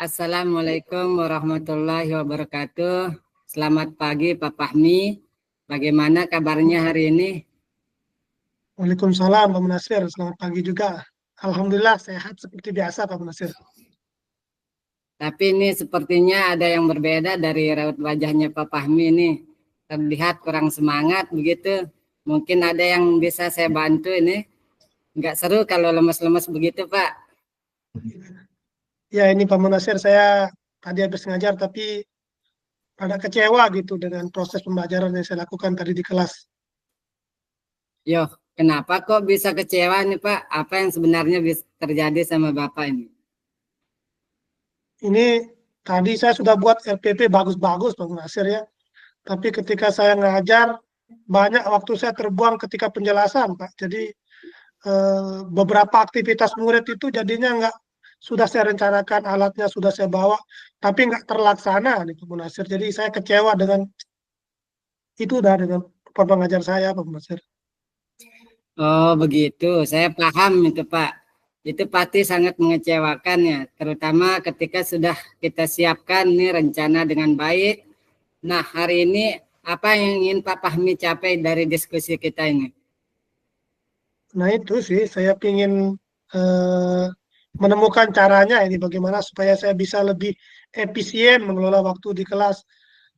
Assalamualaikum warahmatullahi wabarakatuh. Selamat pagi Pak Fahmi. Bagaimana kabarnya hari ini? Waalaikumsalam Pak Munasir, selamat pagi juga. Alhamdulillah sehat seperti biasa Pak Munasir. Tapi ini sepertinya ada yang berbeda dari raut wajahnya Pak Fahmi ini. Terlihat kurang semangat begitu. Mungkin ada yang bisa saya bantu ini. Nggak seru kalau lemes-lemes begitu Pak. Ya ini Pak Munasir, saya tadi habis ngajar tapi agak kecewa gitu dengan proses pembelajaran yang saya lakukan tadi di kelas. Yo, kenapa kok bisa kecewa nih Pak? Apa yang sebenarnya bisa terjadi sama Bapak ini? Ini tadi saya sudah buat LPP bagus-bagus Pak Munasir ya. Tapi ketika saya ngajar, banyak waktu saya terbuang ketika penjelasan Pak. Jadi beberapa aktivitas murid itu jadinya nggak, sudah saya rencanakan, alatnya sudah saya bawa, tapi nggak terlaksana nih Pak Munasir. Jadi saya kecewa dengan itu, udah dengan pengajar saya Pak Munasir. Oh begitu, saya paham itu Pak. Itu pasti sangat mengecewakan ya, terutama ketika sudah kita siapkan nih rencana dengan baik. Nah hari ini apa yang ingin Pak Fahmi capai dari diskusi kita ini? Nah itu sih saya ingin menemukan caranya ini bagaimana supaya saya bisa lebih efisien mengelola waktu di kelas,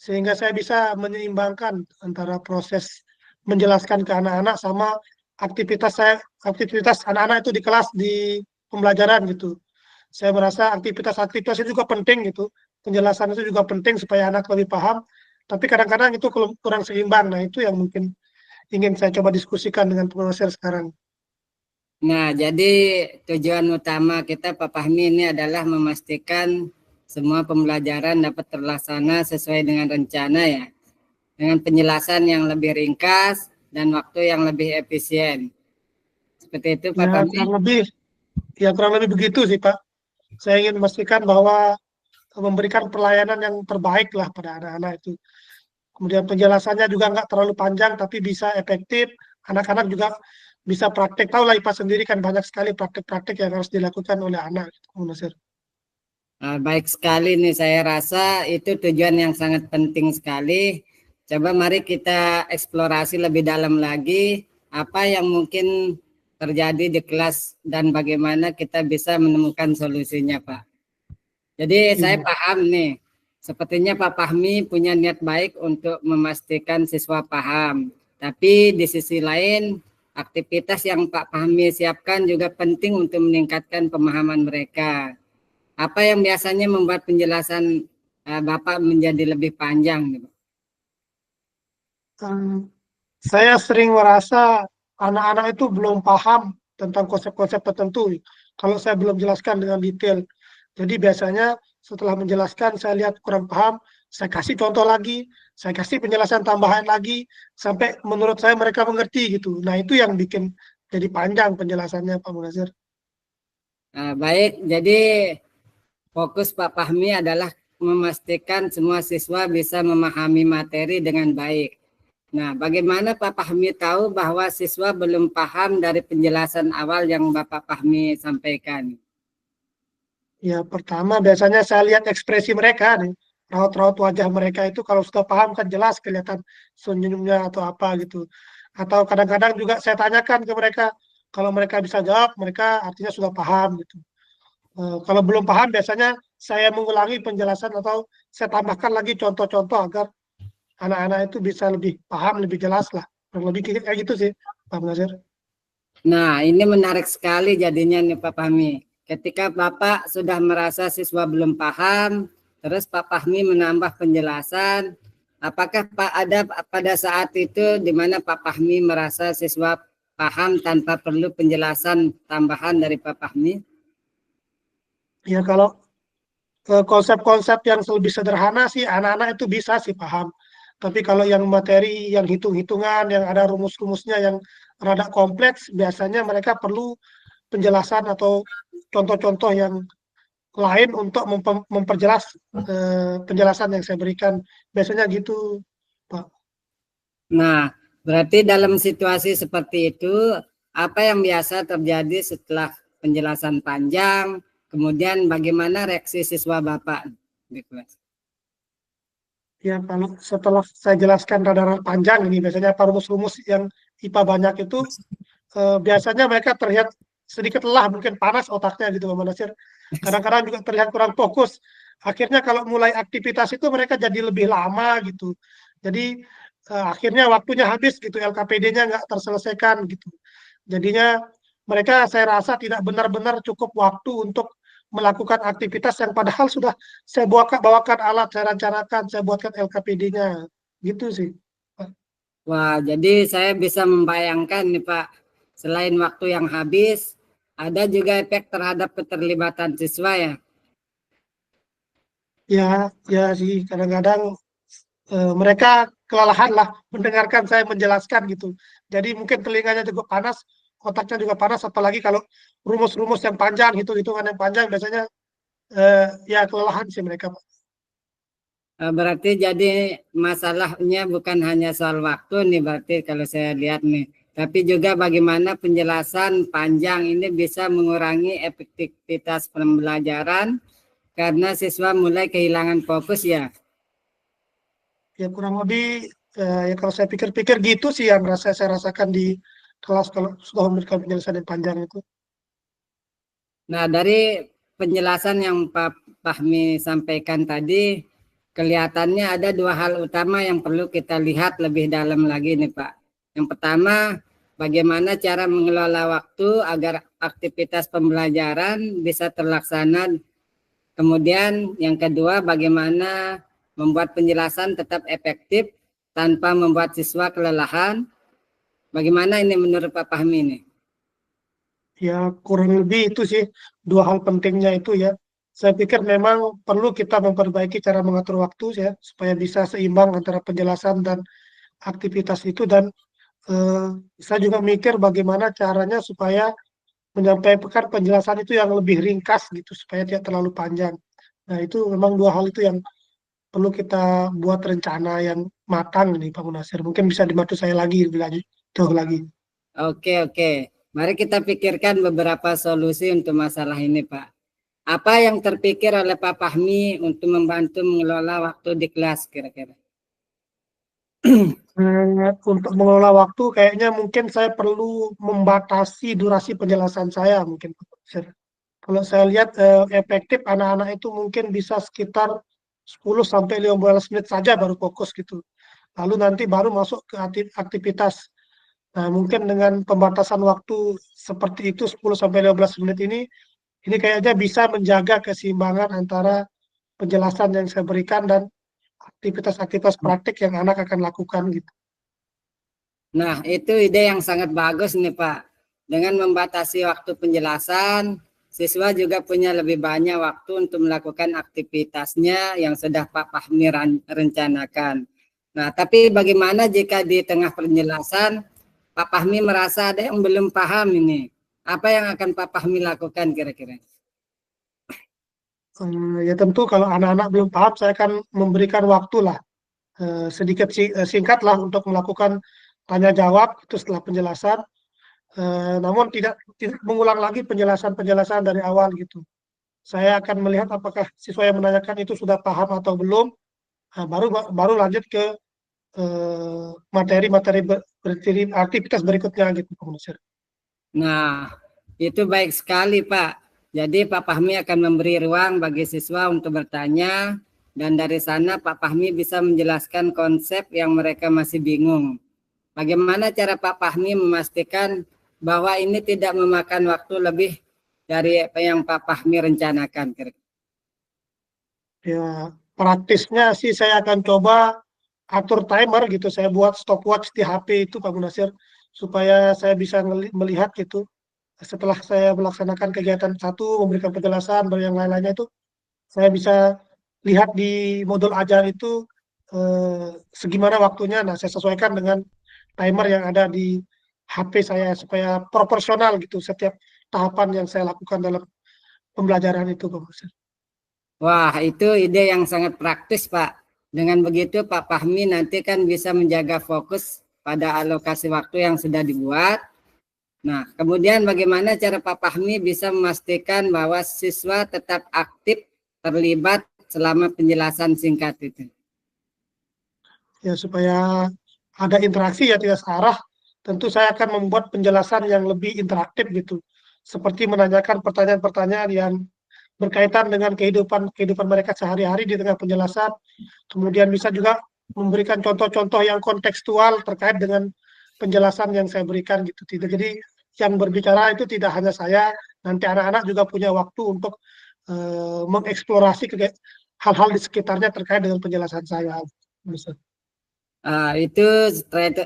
sehingga saya bisa menyeimbangkan antara proses menjelaskan ke anak-anak sama aktivitas anak-anak itu di kelas, di pembelajaran gitu. Saya merasa aktivitas-aktivitas itu juga penting gitu, penjelasan itu juga penting supaya anak lebih paham, tapi kadang-kadang itu kurang seimbang. Nah itu yang mungkin ingin saya coba diskusikan dengan pengajar sekarang. Nah jadi tujuan utama kita Pak Fahmi ini adalah memastikan semua pembelajaran dapat terlaksana sesuai dengan rencana ya, dengan penjelasan yang lebih ringkas dan waktu yang lebih efisien. Seperti itu Pak Ya Fahmi. kurang lebih begitu sih Pak. Saya ingin memastikan bahwa memberikan pelayanan yang terbaik lah pada anak-anak itu. Kemudian penjelasannya juga nggak terlalu panjang tapi bisa efektif. Anak-anak juga bisa praktek. Tahu lah IPA sendiri kan banyak sekali praktek-praktek yang harus dilakukan oleh anak. Nasir. Baik sekali nih, saya rasa itu tujuan yang sangat penting sekali. Coba mari kita eksplorasi lebih dalam lagi apa yang mungkin terjadi di kelas dan bagaimana kita bisa menemukan solusinya Pak. Jadi saya paham nih, sepertinya Pak Fahmi punya niat baik untuk memastikan siswa paham. Tapi di sisi lain, aktivitas yang Pak Fahmi siapkan juga penting untuk meningkatkan pemahaman mereka. Apa yang biasanya membuat penjelasan Bapak menjadi lebih panjang? Saya sering merasa anak-anak itu belum paham tentang konsep-konsep tertentu kalau saya belum jelaskan dengan detail. Jadi biasanya setelah menjelaskan saya lihat kurang paham, saya kasih contoh lagi, saya kasih penjelasan tambahan lagi, sampai menurut saya mereka mengerti gitu. Nah itu yang bikin jadi panjang penjelasannya Pak Munazir. Baik, jadi fokus Pak Fahmi adalah memastikan semua siswa bisa memahami materi dengan baik. Nah, bagaimana Pak Fahmi tahu bahwa siswa belum paham dari penjelasan awal yang Bapak Fahmi sampaikan? Ya pertama biasanya saya lihat ekspresi mereka nih, raut-raut wajah mereka itu kalau sudah paham kan jelas kelihatan senyumnya atau apa gitu. Atau kadang-kadang juga saya tanyakan ke mereka, kalau mereka bisa jawab mereka artinya sudah paham gitu. Kalau belum paham biasanya saya mengulangi penjelasan atau saya tambahkan lagi contoh-contoh agar anak-anak itu bisa lebih paham, lebih jelas lah. Lebih kayak gitu sih Pak Nazir. Nah, ini menarik sekali jadinya nih Pak Fahmi. Ketika Bapak sudah merasa siswa belum paham, terus Pak Fahmi menambah penjelasan, apakah Pak ada pada saat itu di mana Pak Fahmi merasa siswa paham tanpa perlu penjelasan tambahan dari Pak Fahmi? Ya kalau konsep-konsep yang lebih sederhana sih anak-anak itu bisa sih paham. Tapi kalau yang materi, yang hitung-hitungan, yang ada rumus-rumusnya yang rada kompleks, biasanya mereka perlu penjelasan atau contoh-contoh yang lain untuk memperjelas penjelasan yang saya berikan. Biasanya gitu, Pak. Nah, berarti dalam situasi seperti itu, apa yang biasa terjadi setelah penjelasan panjang, Kemudian bagaimana reaksi siswa Bapak di kelas? Ya, kalau setelah saya jelaskan rada-rada panjang ini, biasanya apa rumus-rumus yang IPA banyak itu, biasanya mereka terlihat sedikit lelah, mungkin panas otaknya gitu, Pak Nasir. Kadang-kadang juga terlihat kurang fokus. Akhirnya kalau mulai aktivitas itu mereka jadi lebih lama gitu. Jadi akhirnya waktunya habis gitu, LKPD-nya nggak terselesaikan gitu. Jadinya mereka saya rasa tidak benar-benar cukup waktu untuk melakukan aktivitas yang padahal sudah saya bawakan alat, saya rencanakan, saya buatkan LKPD-nya. Gitu sih. Wah, jadi saya bisa membayangkan nih Pak, selain waktu yang habis, ada juga efek terhadap keterlibatan siswa ya. Ya, ya sih kadang-kadang mereka kelelahan lah mendengarkan saya menjelaskan gitu. Jadi mungkin telinganya juga panas, otaknya juga panas, apalagi kalau rumus-rumus yang panjang, hitung-hitungan yang panjang, biasanya ya kelelahan sih mereka. Berarti jadi masalahnya bukan hanya soal waktu nih berarti kalau saya lihat nih. Tapi juga bagaimana penjelasan panjang ini bisa mengurangi efektivitas pembelajaran karena siswa mulai kehilangan fokus ya. Ya kurang lebih ya kalau saya pikir-pikir gitu sih yang saya rasakan di kelas kalau sudah memberikan penjelasan yang panjang itu. Nah, dari penjelasan yang Pak Fahmi sampaikan tadi, kelihatannya ada dua hal utama yang perlu kita lihat lebih dalam lagi nih Pak. Yang pertama, bagaimana cara mengelola waktu agar aktivitas pembelajaran bisa terlaksana. Kemudian yang kedua, bagaimana membuat penjelasan tetap efektif tanpa membuat siswa kelelahan. Bagaimana ini menurut Pak Fahmi nih? Ya kurang lebih itu sih dua hal pentingnya itu ya. Saya pikir memang perlu kita memperbaiki cara mengatur waktu ya supaya bisa seimbang antara penjelasan dan aktivitas itu dan eh, saya juga mikir bagaimana caranya supaya menyampaikan penjelasan itu yang lebih ringkas gitu supaya tidak terlalu panjang. Nah itu memang dua hal itu yang perlu kita buat rencana yang matang nih Pak Munasir. Mungkin bisa dibantu saya lagi lebih lanjut jauh lagi. Oke, oke. Mari kita pikirkan beberapa solusi untuk masalah ini, Pak. Apa yang terpikir oleh Pak Fahmi untuk membantu mengelola waktu di kelas kira-kira? Untuk mengelola waktu kayaknya mungkin saya perlu membatasi durasi penjelasan saya mungkin Pak Munasir. Kalau saya lihat efektif anak-anak itu mungkin bisa sekitar 10 sampai 15 menit saja baru fokus gitu. Lalu nanti baru masuk ke aktivitas. Nah, mungkin dengan pembatasan waktu seperti itu 10 sampai 15 menit ini kayaknya bisa menjaga keseimbangan antara penjelasan yang saya berikan dan aktivitas-aktivitas praktik yang anak akan lakukan gitu. Nah, itu ide yang sangat bagus nih, Pak. Dengan membatasi waktu penjelasan, siswa juga punya lebih banyak waktu untuk melakukan aktivitasnya yang sudah Pak Fahmi rencanakan. Nah, tapi bagaimana jika di tengah penjelasan Pak Fahmi merasa ada yang belum paham ini? Apa yang akan Pak Fahmi lakukan kira-kira? Ya tentu kalau anak-anak belum paham, saya akan memberikan waktu lah sedikit singkat lah untuk melakukan tanya jawab itu setelah penjelasan. Namun tidak mengulang lagi penjelasan-penjelasan dari awal gitu. Saya akan melihat apakah siswa yang menanyakan itu sudah paham atau belum. Nah, baru baru lanjut ke materi-materi aktivitas berikutnya gitu, Pak Musir. Nah, itu baik sekali, Pak. Jadi Pak Fahmi akan memberi ruang bagi siswa untuk bertanya, dan dari sana Pak Fahmi bisa menjelaskan konsep yang mereka masih bingung. Bagaimana cara Pak Fahmi memastikan bahwa ini tidak memakan waktu lebih dari apa yang Pak Fahmi rencanakan? Ya, praktisnya sih saya akan coba atur timer gitu. Saya buat stopwatch di HP itu, Pak Munasir, supaya saya bisa melihat gitu. Setelah saya melaksanakan kegiatan satu, memberikan penjelasan, baru yang lain-lainnya itu, saya bisa lihat di modul ajar itu segimana waktunya. Nah, saya sesuaikan dengan timer yang ada di HP saya supaya proporsional gitu setiap tahapan yang saya lakukan dalam pembelajaran itu, Pak Musir. Wah, itu ide yang sangat praktis, Pak. Dengan begitu, Pak Fahmi nanti kan bisa menjaga fokus pada alokasi waktu yang sudah dibuat. Nah, kemudian bagaimana cara Pak Fahmi bisa memastikan bahwa siswa tetap aktif terlibat selama penjelasan singkat itu? Ya, supaya ada interaksi ya tidak searah, tentu saya akan membuat penjelasan yang lebih interaktif gitu. Seperti menanyakan pertanyaan-pertanyaan yang berkaitan dengan kehidupan kehidupan mereka sehari-hari di tengah penjelasan. Kemudian bisa juga memberikan contoh-contoh yang kontekstual terkait dengan penjelasan yang saya berikan gitu. Tidak jadi yang berbicara itu tidak hanya saya, nanti anak-anak juga punya waktu untuk mengeksplorasi hal-hal di sekitarnya terkait dengan penjelasan saya. Itu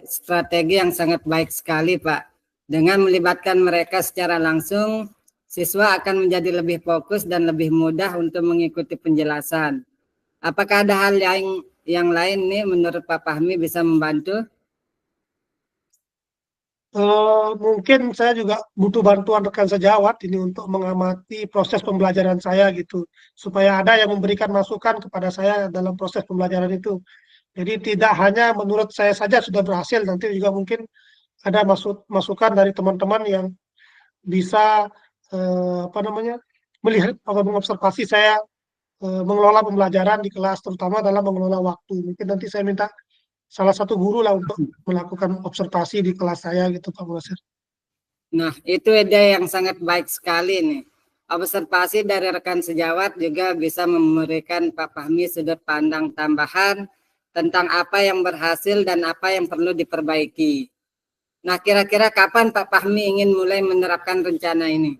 strategi yang sangat baik sekali, Pak. Dengan melibatkan mereka secara langsung, siswa akan menjadi lebih fokus dan lebih mudah untuk mengikuti penjelasan. Apakah ada hal yang lain nih menurut Pak Fahmi bisa membantu? Mungkin saya juga butuh bantuan rekan sejawat ini untuk mengamati proses pembelajaran saya gitu, supaya ada yang memberikan masukan kepada saya dalam proses pembelajaran itu. Jadi tidak hanya menurut saya saja sudah berhasil, nanti juga mungkin ada masukan dari teman-teman yang bisa apa namanya melihat atau mengobservasi saya mengelola pembelajaran di kelas, terutama dalam mengelola waktu. Mungkin nanti saya minta salah satu guru lah untuk melakukan observasi di kelas saya gitu, Pak Musir. Nah, itu ide yang sangat baik sekali nih. Observasi dari rekan sejawat juga bisa memberikan Pak Fahmi sudut pandang tambahan tentang apa yang berhasil dan apa yang perlu diperbaiki. Nah, kira-kira kapan Pak Fahmi ingin mulai menerapkan rencana ini?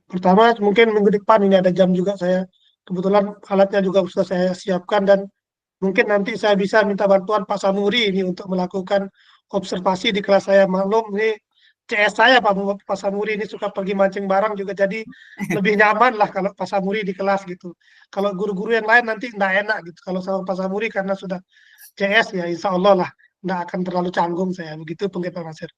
Pertama mungkin minggu depan ini ada jam juga saya. Kebetulan alatnya juga sudah saya siapkan dan mungkin nanti saya bisa minta bantuan Pak Samuri ini untuk melakukan observasi di kelas saya. Maklum ini CS saya Pak Samuri ini suka pergi mancing bareng juga jadi lebih nyaman lah kalau Pak Samuri di kelas gitu. Kalau guru-guru yang lain nanti nggak enak gitu. Kalau sama Pak Samuri karena sudah CS ya insya Allah lah nggak akan terlalu canggung saya. Begitu pengen Pak Nasir.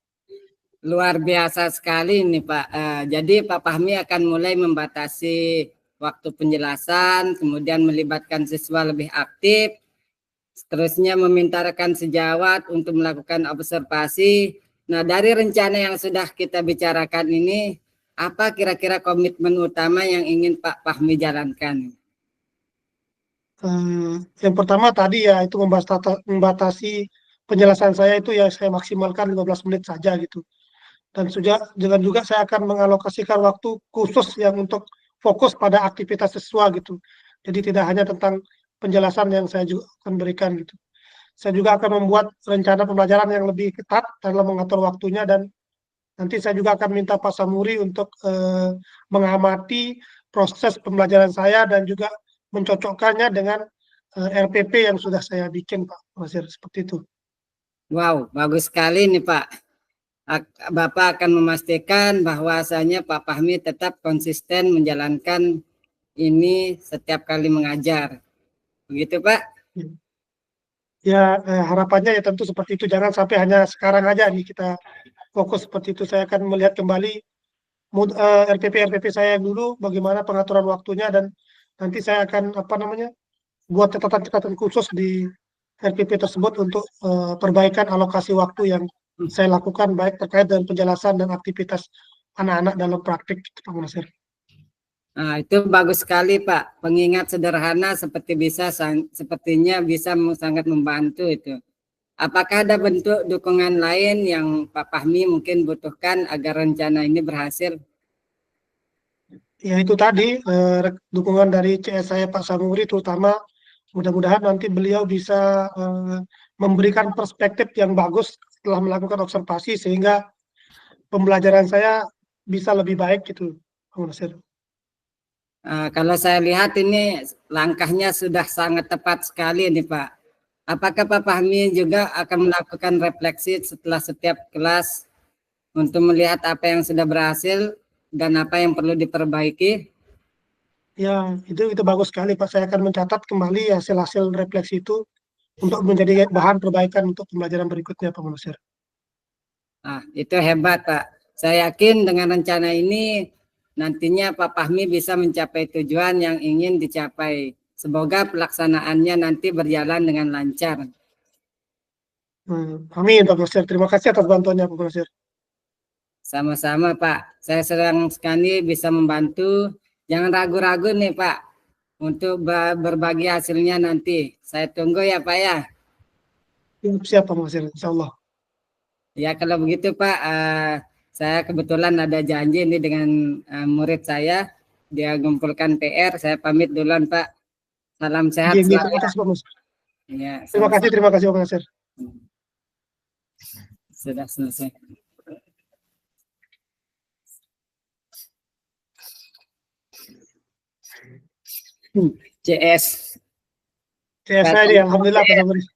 Luar biasa sekali nih Pak. Jadi Pak Fahmi akan mulai membatasi waktu penjelasan, kemudian melibatkan siswa lebih aktif, seterusnya meminta rekan sejawat untuk melakukan observasi. Nah, dari rencana yang sudah kita bicarakan ini, apa kira-kira komitmen utama yang ingin Pak Fahmi jalankan? Yang pertama tadi ya itu membatasi penjelasan saya itu ya saya maksimalkan 15 menit saja gitu. Dan juga saya akan mengalokasikan waktu khusus yang untuk fokus pada aktivitas siswa gitu. Jadi tidak hanya tentang penjelasan yang saya juga akan berikan gitu. Saya juga akan membuat rencana pembelajaran yang lebih ketat dalam mengatur waktunya dan nanti saya juga akan minta Pak Samuri untuk mengamati proses pembelajaran saya dan juga mencocokkannya dengan RPP yang sudah saya bikin Pak Masir seperti itu. Wow, bagus sekali nih Pak. Bapak akan memastikan bahwasanya Pak Fahmi tetap konsisten menjalankan ini setiap kali mengajar. Begitu Pak? Ya harapannya ya tentu seperti itu. Jangan sampai hanya sekarang aja nih kita fokus seperti itu. Saya akan melihat kembali RPP saya dulu bagaimana pengaturan waktunya dan nanti saya akan apa namanya buat catatan-catatan khusus di RPP tersebut untuk perbaikan alokasi waktu yang saya lakukan baik terkait dengan penjelasan dan aktivitas anak-anak dalam praktik Pak Munasir. Nah, itu bagus sekali Pak. Pengingat sederhana sepertinya bisa sangat membantu itu. Apakah ada bentuk dukungan lain yang Pak Fahmi mungkin butuhkan agar rencana ini berhasil? Ya itu tadi dukungan dari CS saya Pak Samuri terutama mudah-mudahan nanti beliau bisa memberikan perspektif yang bagus setelah melakukan observasi sehingga pembelajaran saya bisa lebih baik gitu Pak Munasir. Kalau saya lihat ini langkahnya sudah sangat tepat sekali nih Pak. Apakah Pak Fahmi juga akan melakukan refleksi setelah setiap kelas untuk melihat apa yang sudah berhasil dan apa yang perlu diperbaiki? Ya itu bagus sekali Pak. Saya akan mencatat kembali hasil-hasil refleksi itu untuk menjadi bahan perbaikan untuk pembelajaran berikutnya Pak Munasir. Nah, itu hebat Pak. Saya yakin dengan rencana ini nantinya Pak Fahmi bisa mencapai tujuan yang ingin dicapai. Semoga pelaksanaannya nanti berjalan dengan lancar. Amin Pak Basir. Terima kasih atas bantuannya Pak Basir. Sama-sama Pak, saya senang sekali bisa membantu. Jangan ragu-ragu nih Pak untuk berbagi hasilnya nanti. Saya tunggu ya Pak ya. Siap Pak Basir, insya Allah. Ya kalau begitu Pak, saya kebetulan ada janji ini dengan murid saya. Dia ngumpulkan PR, saya pamit duluan Pak. Salam sehat Terima selalu. kasih Pak Basir. Ya, Terima kasih Pak Basir. sudah selesai. CS. Saya alhamdulillah Pak Basir.